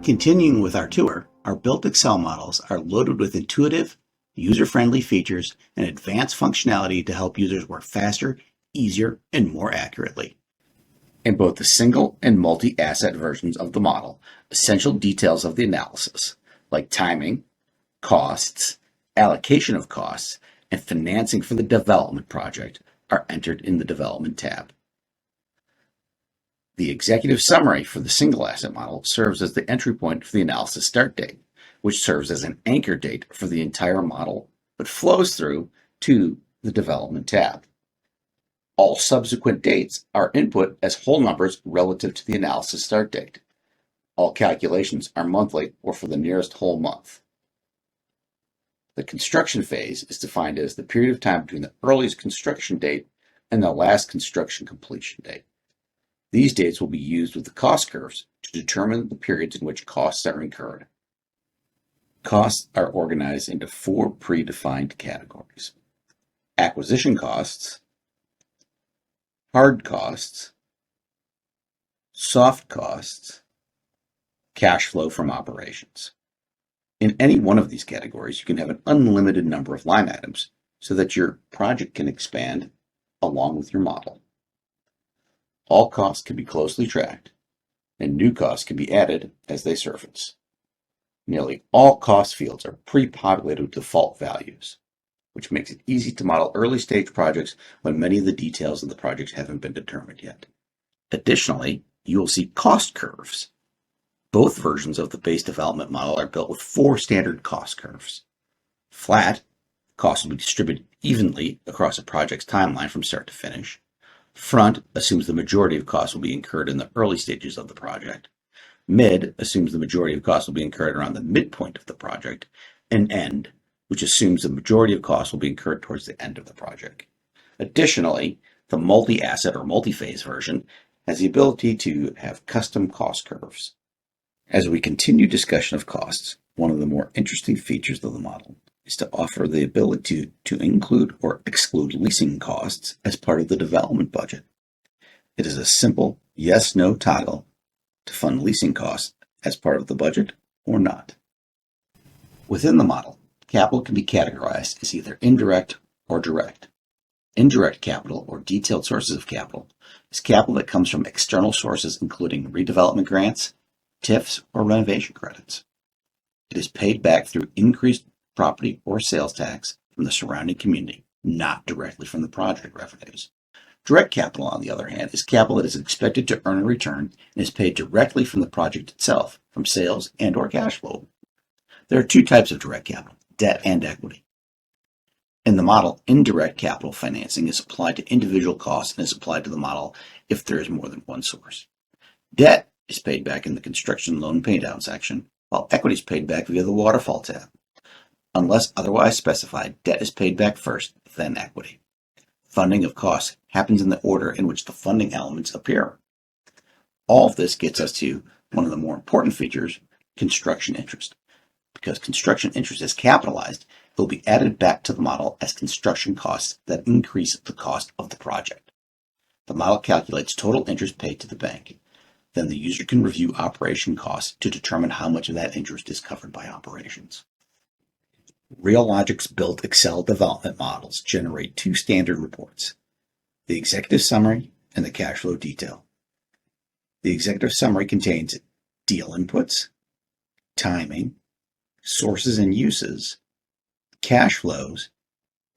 Continuing with our tour, our built Excel models are loaded with intuitive, user-friendly features and advanced functionality to help users work faster, easier, and more accurately. In both the single and multi-asset versions of the model, essential details of the analysis, like timing, costs, allocation of costs, and financing for the development project, are entered in the Development tab. The executive summary for the single asset model serves as the entry point for the analysis start date, which serves as an anchor date for the entire model, but flows through to the Development tab. All subsequent dates are input as whole numbers relative to the analysis start date. All calculations are monthly or for the nearest whole month. The construction phase is defined as the period of time between the earliest construction date and the last construction completion date. These dates will be used with the cost curves to determine the periods in which costs are incurred. Costs are organized into 4 predefined categories: acquisition costs, hard costs, soft costs, cash flow from operations. In any one of these categories, you can have an unlimited number of line items so that your project can expand along with your model. All costs can be closely tracked, and new costs can be added as they surface. Nearly all cost fields are pre-populated with default values, which makes it easy to model early-stage projects when many of the details of the project haven't been determined yet. Additionally, you will see cost curves. Both versions of the base development model are built with 4 standard cost curves. Flat, costs will be distributed evenly across a project's timeline from start to finish. Front assumes the majority of costs will be incurred in the early stages of the project. Mid assumes the majority of costs will be incurred around the midpoint of the project. And end, which assumes the majority of costs will be incurred towards the end of the project. Additionally, the multi-asset or multi-phase version has the ability to have custom cost curves. As we continue discussion of costs, one of the more interesting features of the model is to offer the ability to include or exclude leasing costs as part of the development budget. It is a simple yes-no toggle to fund leasing costs as part of the budget or not. Within the model, capital can be categorized as either indirect or direct. Indirect capital, or detailed sources of capital, is capital that comes from external sources including redevelopment grants, TIFs, or renovation credits. It is paid back through increased property or sales tax from the surrounding community, not directly from the project revenues. Direct capital, on the other hand, is capital that is expected to earn a return and is paid directly from the project itself, from sales and/or cash flow. There are 2 types of direct capital: debt and equity. In the model, indirect capital financing is applied to individual costs and is applied to the model if there is more than one source. Debt is paid back in the construction loan paydown section, while equity is paid back via the waterfall tab. Unless otherwise specified, debt is paid back first, then equity. Funding of costs happens in the order in which the funding elements appear. All of this gets us to one of the more important features, construction interest. Because construction interest is capitalized, it will be added back to the model as construction costs that increase the cost of the project. The model calculates total interest paid to the bank. Then the user can review operation costs to determine how much of that interest is covered by operations. Reallogic's built Excel development models generate 2 standard reports: the executive summary and the cash flow detail. The executive summary contains deal inputs, timing, sources and uses, cash flows,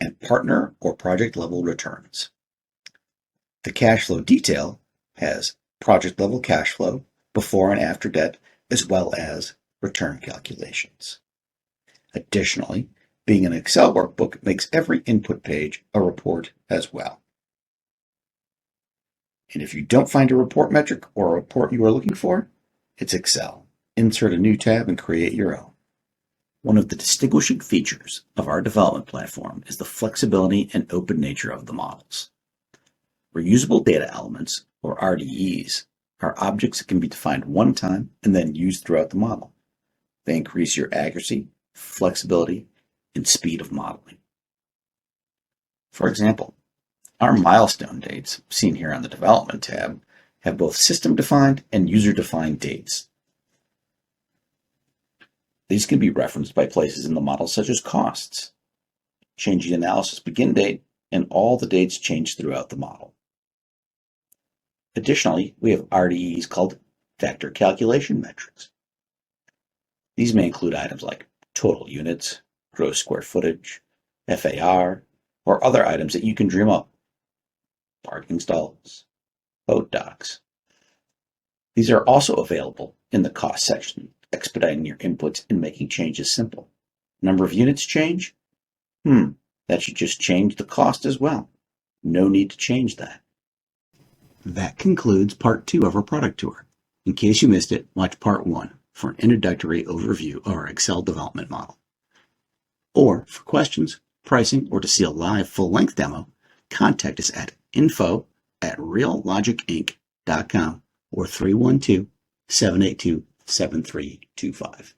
and partner or project level returns. The cash flow detail has project level cash flow, before and after debt, as well as return calculations. Additionally, being an Excel workbook makes every input page a report as well. And if you don't find a report metric or a report you are looking for, it's Excel. Insert a new tab and create your own. One of the distinguishing features of our development platform is the flexibility and open nature of the models. Reusable data elements, or RDEs, are objects that can be defined one time and then used throughout the model. They increase your accuracy, flexibility, and speed of modeling. For example, our milestone dates, seen here on the Development tab, have both system-defined and user-defined dates. These can be referenced by places in the model such as costs, changing analysis begin date, and all the dates changed throughout the model. Additionally, we have RDEs called factor calculation metrics. These may include items like total units, gross square footage, FAR, or other items that you can dream up. Parking stalls, boat docks. These are also available in the cost section, expediting your inputs and making changes simple. Number of units change? That should just change the cost as well. No need to change that. That concludes part 2 of our product tour. In case you missed it, watch part 1 for an introductory overview of our Excel development model. Or for questions, pricing, or to see a live full-length demo, contact us at info@reallogicinc.com or 312-782-7325.